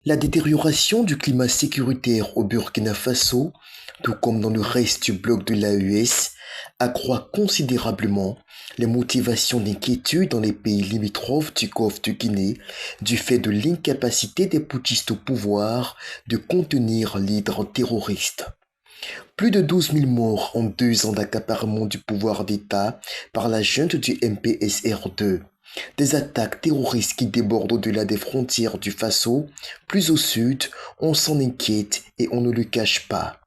La détérioration du climat sécuritaire au Burkina Faso, tout comme dans le reste du bloc de l'AES, accroît considérablement les motivations d'inquiétude dans les pays limitrophes du Golfe de Guinée du fait de l'incapacité des putschistes au pouvoir de contenir l'hydre terroriste. Plus de 12 000 morts en 2 ans d'accaparement du pouvoir d'État par la junte du MPSR2. Des attaques terroristes qui débordent au-delà des frontières du Faso, plus au sud, on s'en inquiète et on ne le cache pas.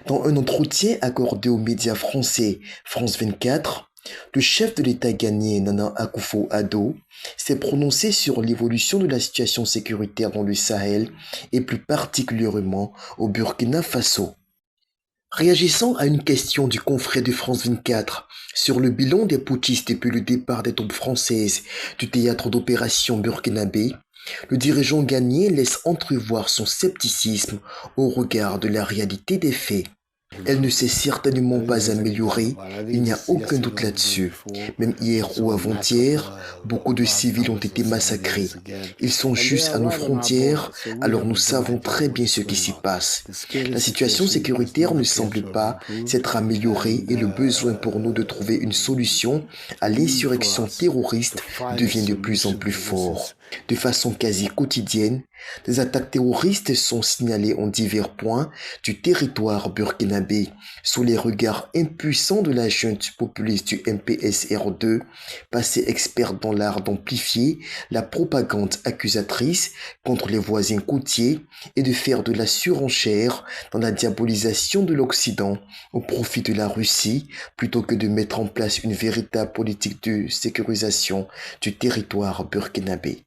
Dans un entretien accordé aux médias français France 24, le chef de l'État ghanéen Nana Akufo-Addo s'est prononcé sur l'évolution de la situation sécuritaire dans le Sahel et plus particulièrement au Burkina Faso. Réagissant à une question du confrère de France 24 sur le bilan des putschistes depuis le départ des troupes françaises du théâtre d'opération burkinabé, le dirigeant ghanéen laisse entrevoir son scepticisme au regard de la réalité des faits. Elle ne s'est certainement pas améliorée, il n'y a aucun doute là-dessus. Même hier ou avant-hier, beaucoup de civils ont été massacrés. Ils sont juste à nos frontières, alors nous savons très bien ce qui s'y passe. La situation sécuritaire ne semble pas s'être améliorée et le besoin pour nous de trouver une solution à l'insurrection terroriste devient de plus en plus fort. De façon quasi quotidienne, des attaques terroristes sont signalées en divers points du territoire burkinabé sous les regards impuissants de la junte populiste du MPSR2, passée experte dans l'art d'amplifier la propagande accusatrice contre les voisins côtiers et de faire de la surenchère dans la diabolisation de l'Occident au profit de la Russie plutôt que de mettre en place une véritable politique de sécurisation du territoire burkinabé.